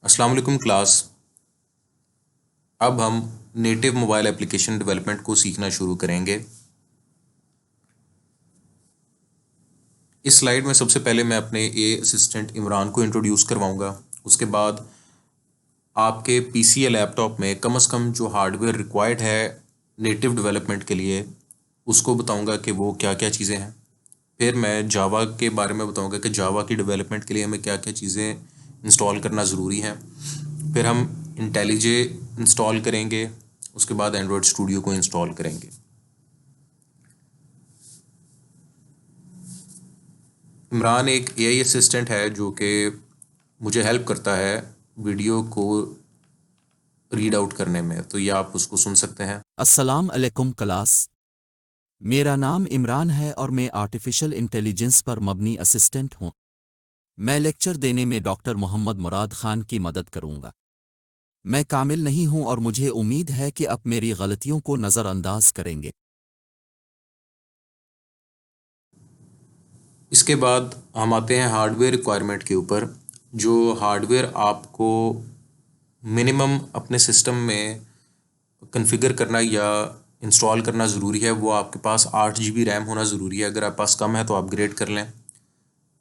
अस्सलाम वालेकुम क्लास। अब हम नेटिव मोबाइल एप्लीकेशन डेवलपमेंट को सीखना शुरू करेंगे। इस स्लाइड में सबसे पहले मैं अपने ए असिस्टेंट इमरान को इंट्रोड्यूस करवाऊंगा। उसके बाद आपके पीसी या लैपटॉप में कम से कम जो हार्डवेयर रिक्वायर्ड है नेटिव डेवलपमेंट के लिए उसको बताऊंगा कि वो क्या क्या चीज़ें हैं। फिर मैं जावा के बारे में बताऊंगा कि जावा की डेवलपमेंट के लिए हमें क्या क्या चीज़ें इंस्टॉल करना ज़रूरी है। फिर हम इंटेलिजे इंस्टॉल करेंगे। उसके बाद एंड्रॉयड स्टूडियो को इंस्टॉल करेंगे। इमरान एक एआई असिस्टेंट है जो कि मुझे हेल्प करता है वीडियो को रीड आउट करने में, तो ये आप उसको सुन सकते हैं। अस्सलाम अलैकुम क्लास। मेरा नाम इमरान है और मैं आर्टिफिशियल इंटेलिजेंस पर मबनी असिस्टेंट हूँ। मैं लेक्चर देने में डॉक्टर मोहम्मद मुराद खान की मदद करूँगा। मैं कामिल नहीं हूँ और मुझे उम्मीद है कि आप मेरी गलतियों को नज़रअंदाज करेंगे। इसके बाद हम आते हैं हार्डवेयर रिक्वायरमेंट के ऊपर। जो हार्डवेयर आपको मिनिमम अपने सिस्टम में कॉन्फ़िगर करना या इंस्टॉल करना ज़रूरी है, वो आपके पास 8 GB रैम होना ज़रूरी है। अगर आपके पास कम है तो अपग्रेड कर लें।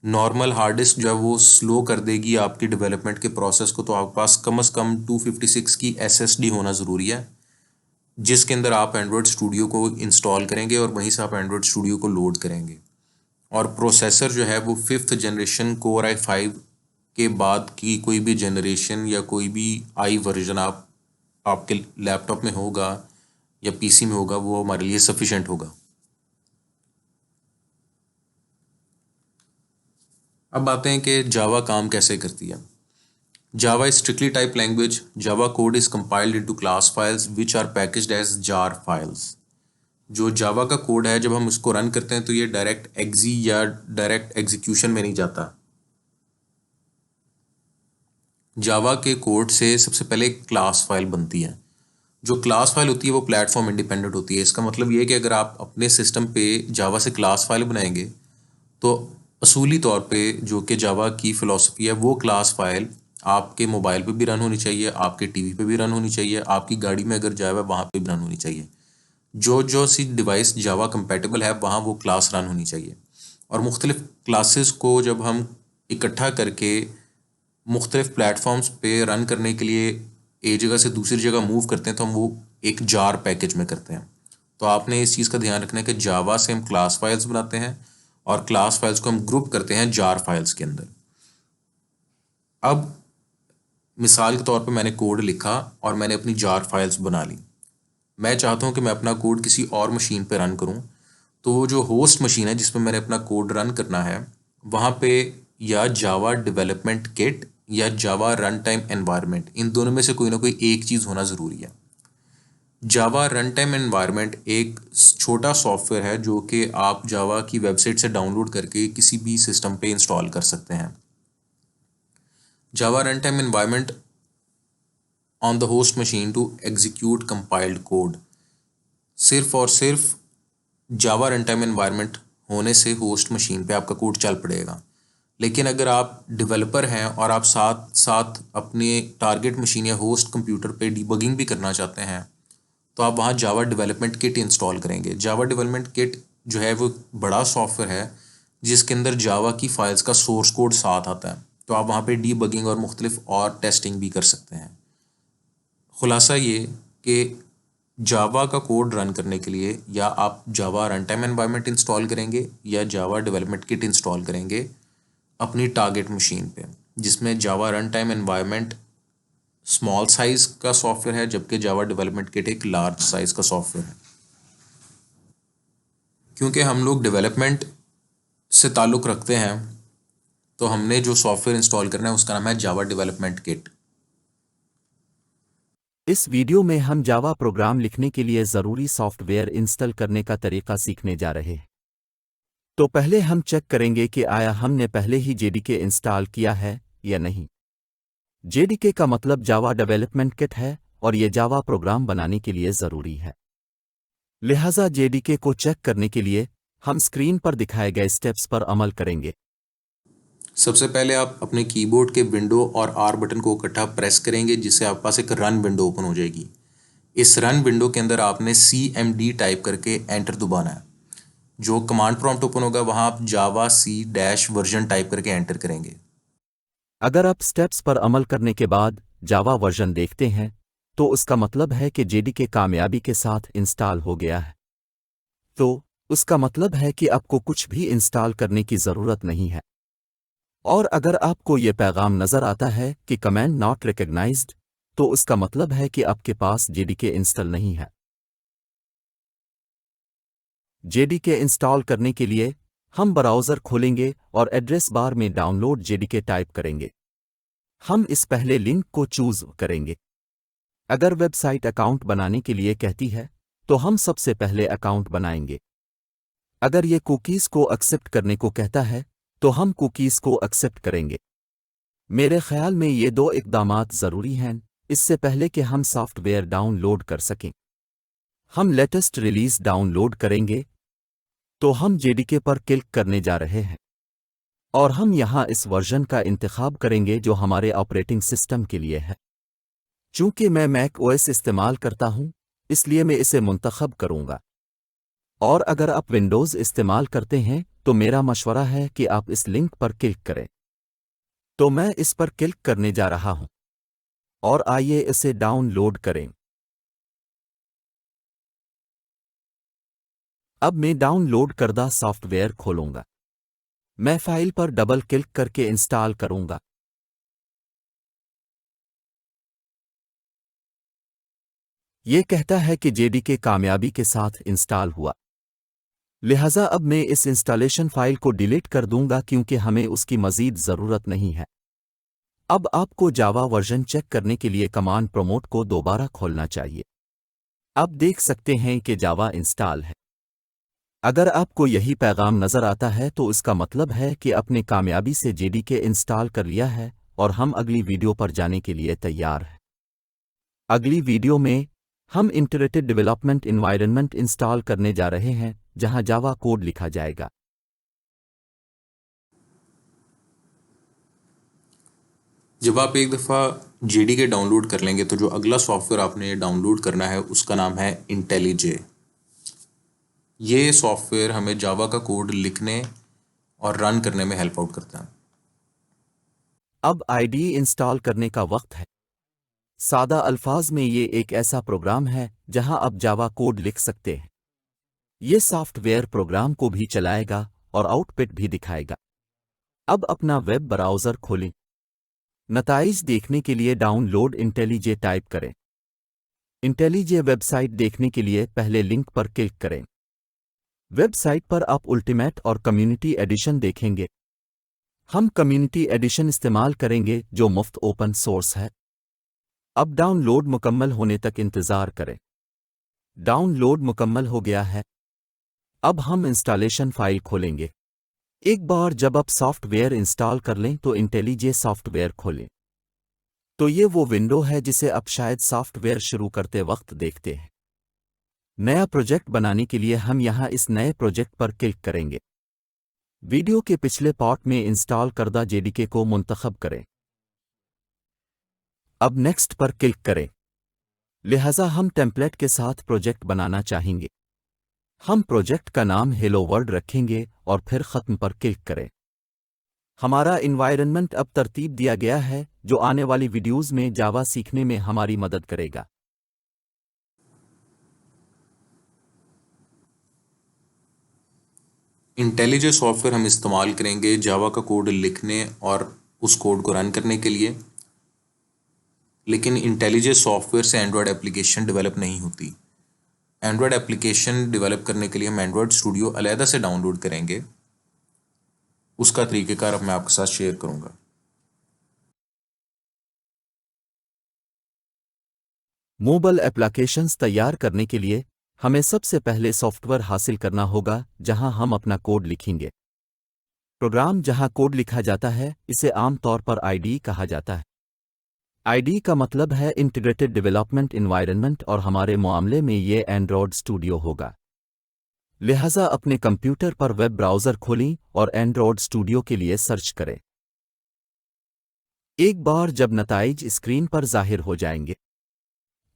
नॉर्मल हार्ड डिस्क जो है वो स्लो कर देगी आपकी डेवलपमेंट के प्रोसेस को, तो आपके पास कम से कम 256 की एसएसडी होना ज़रूरी है, जिसके अंदर आप एंड्रॉयड स्टूडियो को इंस्टॉल करेंगे और वहीं से आप एंड्रॉयड स्टूडियो को लोड करेंगे। और प्रोसेसर जो है वो 5th जनरेशन कोर i5 के बाद की कोई भी जनरेशन या कोई भी आई वर्जन आपके लैपटॉप में होगा या पीसी में होगा, वो हमारे लिए सफिशेंट होगा। अब बातें हैं कि जावा काम कैसे करती है। Java is strictly typed language. Java code is compiled into class files which are packaged as jar files. जो जावा का कोड है, जब हम उसको रन करते हैं तो ये डायरेक्ट एग्जी या डायरेक्ट एग्जीक्यूशन में नहीं जाता। जावा के कोड से सबसे पहले क्लास फाइल बनती है। जो क्लास फाइल होती है वो प्लेटफॉर्म इंडिपेंडेंट होती है। इसका मतलब ये है कि अगर आप अपने सिस्टम पे जावा से क्लास फाइल बनाएंगे तो असूली तौर पे जो कि जावा की फ़िलॉसफी है, वो क्लास फाइल आपके मोबाइल पे भी रन होनी चाहिए, आपके टीवी पे भी रन होनी चाहिए, आपकी गाड़ी में अगर जावा वहाँ पे भी रन होनी चाहिए। जो जो सी डिवाइस जावा कंपेटेबल है वहाँ वो क्लास रन होनी चाहिए। और मुख्तलिफ क्लासेस को जब हम इकट्ठा करके मुख्तलिफ प्लेटफॉर्म्स पे रन करने के लिए एक जगह से दूसरी जगह मूव करते हैं तो हम वो एक जार पैकेज में करते हैं। तो आपने इस चीज़ का ध्यान रखना है कि जावा से हम क्लास फाइल्स बनाते हैं और क्लास फाइल्स को हम ग्रुप करते हैं जार फाइल्स के अंदर। अब मिसाल के तौर पे मैंने कोड लिखा और मैंने अपनी जार फाइल्स बना ली। मैं चाहता हूँ कि मैं अपना कोड किसी और मशीन पे रन करूँ, तो वो जो होस्ट मशीन है जिसमें मैंने अपना कोड रन करना है, वहाँ पे या जावा डेवलपमेंट किट या जावा रन टाइम एनवायरनमेंट, इन दोनों में से कोई ना कोई एक चीज़ होना ज़रूरी है। जावा रन टाइम एनवायरनमेंट एक छोटा सॉफ्टवेयर है जो कि आप जावा की वेबसाइट से डाउनलोड करके किसी भी सिस्टम पे इंस्टॉल कर सकते हैं। Java run time environment on the host machine to execute compiled code. सिर्फ और सिर्फ जावा रन टाइम एनवायरनमेंट होने से होस्ट मशीन पे आपका कोड चल पड़ेगा। लेकिन अगर आप डेवलपर हैं और आप साथ साथ अपने टारगेट मशीन या होस्ट कंप्यूटर पे डिबगिंग भी करना चाहते हैं, तो आप वहाँ जावा डेवलपमेंट किट इंस्टॉल करेंगे। जावा डेवलपमेंट किट जो है वो बड़ा सॉफ्टवेयर है जिसके अंदर जावा की फाइल्स का सोर्स कोड साथ आता है, तो आप वहाँ पे डीबगिंग और मुख्तलिफ और टेस्टिंग भी कर सकते हैं। खुलासा ये कि जावा का कोड रन करने के लिए या आप जावा रन टाइम एनवायरनमेंट इंस्टॉल करेंगे या जावा डेवलपमेंट किट इंस्टॉल करेंगे अपनी टारगेट मशीन पे, जिसमें Java run time environment small size का सॉफ्टवेयर है जबकि जावा डेवलपमेंट किट एक लार्ज साइज़ का सॉफ्टवेयर है। क्योंकि हम लोग डेवलपमेंट से ताल्लुक़ रखते हैं तो हमने जो सॉफ्टवेयर इंस्टॉल करना है उसका नाम है जावा डेवलपमेंट किट। इस वीडियो में हम जावा प्रोग्राम लिखने के लिए ज़रूरी सॉफ्टवेयर इंस्टॉल करने का तरीका सीखने जा रहे हैं। तो पहले हम चेक करेंगे कि आया हमने पहले ही जेडीके इंस्टॉल किया है या नहीं। जेडीके का मतलब जावा डेवलपमेंट किट है और ये जावा प्रोग्राम बनाने के लिए ज़रूरी है। लिहाजा जेडीके को चेक करने के लिए हम स्क्रीन पर दिखाए गए स्टेप्स पर अमल करेंगे। सबसे पहले आप अपने कीबोर्ड के विंडो और आर बटन को इकट्ठा प्रेस करेंगे, जिससे आपके पास एक रन विंडो ओपन हो जाएगी। इस रन विंडो के अंदर आपने CMD टाइप करके एंटर दबाना है। जो कमांड प्रॉम्प्ट ओपन होगा वहां आप जावा C-वर्जन टाइप करके एंटर करेंगे। अगर आप स्टेप्स पर अमल करने के बाद जावा वर्जन देखते हैं तो उसका मतलब है कि जेडीके कामयाबी के साथ इंस्टॉल हो गया है। तो उसका मतलब है कि आपको कुछ भी इंस्टॉल करने की ज़रूरत नहीं है। और अगर आपको ये पैगाम नज़र आता है कि कमांड नॉट रिकॉग्नाइज्ड, तो उसका मतलब है कि आपके पास जेडीके इंस्टॉल नहीं है। जेडीके इंस्टॉल करने के लिए हम ब्राउज़र खोलेंगे और एड्रेस बार में डाउनलोड जेडीके टाइप करेंगे। हम इस पहले लिंक को चूज़ करेंगे। अगर वेबसाइट अकाउंट बनाने के लिए कहती है तो हम सबसे पहले अकाउंट बनाएंगे। अगर ये कुकीज़ को एक्सेप्ट करने को कहता है तो हम कुकीज़ को एक्सेप्ट करेंगे। मेरे ख्याल में ये दो इक़दामात ज़रूरी हैं इससे पहले कि हम सॉफ्टवेयर डाउनलोड कर सकें। हम लेटेस्ट रिलीज़ डाउनलोड करेंगे, तो हम जेडीके पर क्लिक करने जा रहे हैं और हम यहाँ इस वर्जन का इंतखाब करेंगे जो हमारे ऑपरेटिंग सिस्टम के लिए है। चूंकि मैं मैक ओएस इस्तेमाल करता हूं, इसलिए मैं इसे मुंतखब करूंगा। और अगर आप विंडोज़ इस्तेमाल करते हैं तो मेरा मशवरा है कि आप इस लिंक पर क्लिक करें। तो मैं इस पर क्लिक करने जा रहा हूं और आइए इसे डाउनलोड करें। अब मैं डाउनलोड करदा सॉफ्टवेयर खोलूंगा। मैं फाइल पर डबल क्लिक करके इंस्टॉल करूंगा। ये कहता है कि जेडीके कामयाबी के साथ इंस्टॉल हुआ। लिहाजा अब मैं इस इंस्टॉलेशन फाइल को डिलीट कर दूंगा क्योंकि हमें उसकी मज़ीद ज़रूरत नहीं है। अब आपको जावा वर्जन चेक करने के लिए कमांड प्रमोट को दोबारा खोलना चाहिए। आप देख सकते हैं कि जावा इंस्टॉल है। अगर आपको यही पैगाम नज़र आता है तो इसका मतलब है कि आपने कामयाबी से जेडीके इंस्टॉल कर लिया है और हम अगली वीडियो पर जाने के लिए तैयार हैं। अगली वीडियो में हम इंटीग्रेटेड डेवलपमेंट एनवायरनमेंट इंस्टॉल करने जा रहे हैं जहां जावा कोड लिखा जाएगा। जब आप एक दफ़ा JDK डाउनलोड कर लेंगे तो जो अगला सॉफ्टवेयर आपने डाउनलोड करना है उसका नाम है इंटेलीजे। ये सॉफ्टवेयर हमें जावा का कोड लिखने और रन करने में हेल्प आउट करता है। अब आईडी इंस्टॉल करने का वक्त है। सादा अल्फाज में ये एक ऐसा प्रोग्राम है जहां आप जावा कोड लिख सकते हैं। ये सॉफ्टवेयर प्रोग्राम को भी चलाएगा और आउटपुट भी दिखाएगा। अब अपना वेब ब्राउज़र खोलें। नताइज देखने के लिए डाउनलोड इंटेलीजे टाइप करें। इंटेलीजे वेबसाइट देखने के लिए पहले लिंक पर क्लिक करें। वेबसाइट पर आप अल्टीमेट और कम्युनिटी एडिशन देखेंगे। हम कम्युनिटी एडिशन इस्तेमाल करेंगे जो मुफ्त ओपन सोर्स है। अब डाउनलोड मुकम्मल होने तक इंतज़ार करें। डाउनलोड मुकम्मल हो गया है। अब हम इंस्टॉलेशन फाइल खोलेंगे। एक बार जब आप सॉफ्टवेयर इंस्टॉल कर लें तो इंटेलीजे सॉफ्टवेयर खोलें। तो ये वो विंडो है जिसे आप शायद सॉफ्टवेयर शुरू करते वक्त देखते हैं। नया प्रोजेक्ट बनाने के लिए हम यहाँ इस नए प्रोजेक्ट पर क्लिक करेंगे। वीडियो के पिछले पार्ट में इंस्टॉल करदा जेडीके को मुंतखब करें। अब नेक्स्ट पर क्लिक करें। लिहाजा हम टेम्पलेट के साथ प्रोजेक्ट बनाना चाहेंगे। हम प्रोजेक्ट का नाम हेलो वर्ल्ड रखेंगे और फिर ख़त्म पर क्लिक करें। हमारा इन्वायरमेंट अब तरतीब दिया गया है जो आने वाली वीडियोज़ में जावा सीखने में हमारी मदद करेगा। इंटेलीजे सॉफ्टवेयर हम इस्तेमाल करेंगे जावा का कोड लिखने और उस कोड को रन करने के लिए, लेकिन इंटेलीजे सॉफ्टवेयर से एंड्रॉयड एप्लीकेशन डेवलप नहीं होती। एंड्रॉयड एप्लीकेशन डेवलप करने के लिए हम एंड्रॉयड स्टूडियो अलहदा से डाउनलोड करेंगे। उसका तरीक़ेकार अब मैं आपके साथ शेयर करूंगा। मोबाइल एप्लीकेशंस तैयार करने के लिए हमें सबसे पहले सॉफ्टवेयर हासिल करना होगा जहां हम अपना कोड लिखेंगे। प्रोग्राम जहां कोड लिखा जाता है इसे आमतौर पर आईडी कहा जाता है। आईडी का मतलब है इंटीग्रेटेड डेवलपमेंट एनवायरनमेंट और हमारे मामले में ये एंड्रॉयड स्टूडियो होगा। लिहाजा अपने कंप्यूटर पर वेब ब्राउज़र खोलें और एंड्रॉयड स्टूडियो के लिए सर्च करें। एक बार जब नताइज स्क्रीन पर जाहिर हो जाएंगे,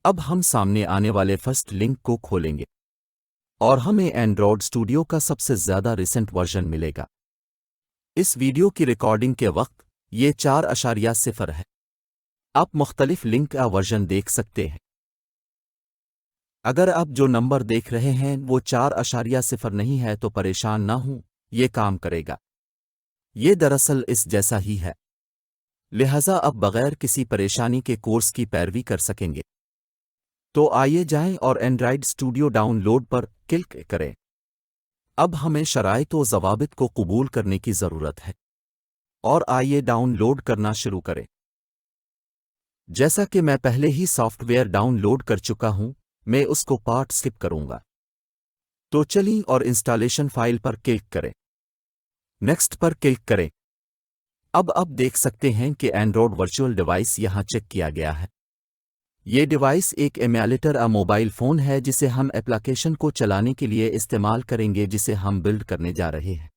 अब हम सामने आने वाले फर्स्ट लिंक को खोलेंगे और हमें एंड्रॉयड स्टूडियो का सबसे ज़्यादा रिसेंट वर्जन मिलेगा। इस वीडियो की रिकॉर्डिंग के वक्त ये 4.0 है। आप मुख्तलिफ लिंक का वर्जन देख सकते हैं। अगर आप जो नंबर देख रहे हैं वो 4.0 नहीं है तो परेशान ना हो, ये काम करेगा। ये दरअसल इस जैसा ही है, लिहाजा अब बगैर किसी परेशानी के कोर्स की पैरवी कर सकेंगे। तो आइए जाएं और एंड्रॉयड स्टूडियो डाउनलोड पर क्लिक करें। अब हमें शराइत व ज़वाबित को कबूल करने की ज़रूरत है और आइए डाउनलोड करना शुरू करें। जैसा कि मैं पहले ही सॉफ्टवेयर डाउनलोड कर चुका हूं, मैं उसको पार्ट स्किप करूंगा। तो चलिए और इंस्टॉलेशन फाइल पर क्लिक करें। नेक्स्ट पर क्लिक करें। अब आप देख सकते हैं कि एंड्रॉयड वर्चुअल डिवाइस यहां चेक किया गया है। ये डिवाइस एक एमुलेटर मोबाइल फ़ोन है जिसे हम एप्लीकेशन को चलाने के लिए इस्तेमाल करेंगे, जिसे हम बिल्ड करने जा रहे हैं।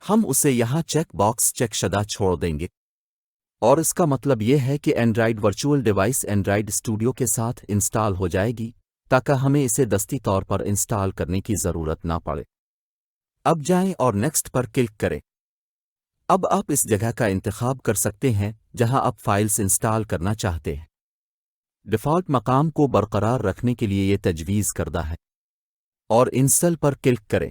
हम उसे यहाँ चेक बॉक्स चेक शदा छोड़ देंगे और इसका मतलब यह है कि Android virtual device Android studio के साथ इंस्टॉल हो जाएगी, ताकि हमें इसे दस्ती तौर पर इंस्टॉल करने की ज़रूरत ना पड़े। अब जाएं और नेक्स्ट पर क्लिक करें। अब आप इस जगह का इंतखाब कर सकते हैं जहां आप फाइल्स इंस्टॉल करना चाहते हैं। डिफ़ॉल्ट मकाम को बरकरार रखने के लिए यह तजवीज़ करदा है और इंस्टॉल पर क्लिक करें।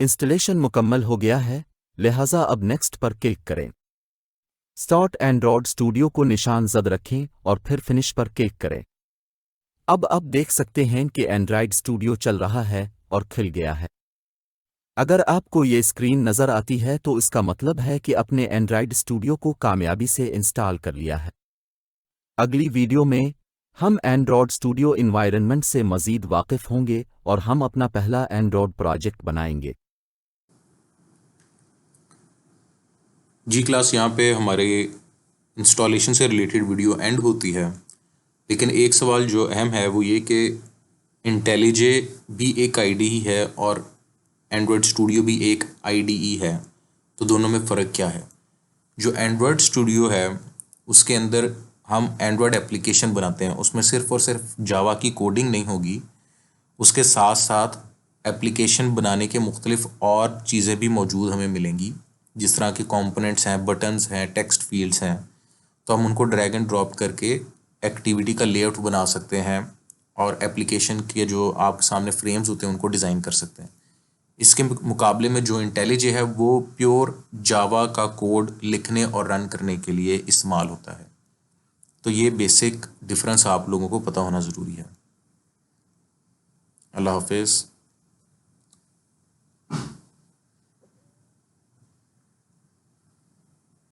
इंस्टॉलेशन मुकम्मल हो गया है, लिहाजा अब नेक्स्ट पर क्लिक करें। स्टार्ट एंड्रॉयड स्टूडियो को निशान ज़द रखें और फिर फिनिश पर क्लिक करें। अब आप देख सकते हैं कि एंड्रॉयड स्टूडियो चल रहा है और खिल गया है। अगर आपको ये स्क्रीन नज़र आती है तो इसका मतलब है कि अपने एंड्रॉयड स्टूडियो को कामयाबी से इंस्टॉल कर लिया है। अगली वीडियो में हम एंड्रॉयड स्टूडियो इन्वायरमेंट से मज़ीद वाकिफ़ होंगे और हम अपना पहला एंड्रॉयड प्रोजेक्ट बनाएंगे। जी क्लास, यहाँ पे हमारे इंस्टॉलेशन से रिलेटेड वीडियो एंड होती है, लेकिन एक सवाल जो अहम है वो ये कि इंटेलिजे भी एक आईडी ही है और एंड्रॉयड स्टूडियो भी एक आईडीई है, तो दोनों में फ़र्क क्या है? जो एंड्रॉयड स्टूडियो है उसके अंदर हम एंड्रॉयड एप्लीकेशन बनाते हैं, उसमें सिर्फ़ और सिर्फ जावा की कोडिंग नहीं होगी, उसके साथ साथ एप्लीकेशन बनाने के मुख्तलिफ और चीज़ें भी मौजूद हमें मिलेंगी, जिस तरह के कंपोनेंट्स हैं, बटन्स हैं, टेक्स्ट फील्ड्स हैं। तो हम उनको ड्रैग एंड ड्रॉप करके एक्टिविटी का लेआउट बना सकते हैं और एप्लीकेशन के जो आपके सामने फ्रेम्स होते हैं उनको डिज़ाइन कर सकते हैं। इसके मुकाबले में जो इंटेलिजे है वो प्योर जावा का कोड लिखने और रन करने के लिए इस्तेमाल होता है। तो ये बेसिक डिफरेंस आप लोगों को पता होना ज़रूरी है। अल्लाह हाफिज़।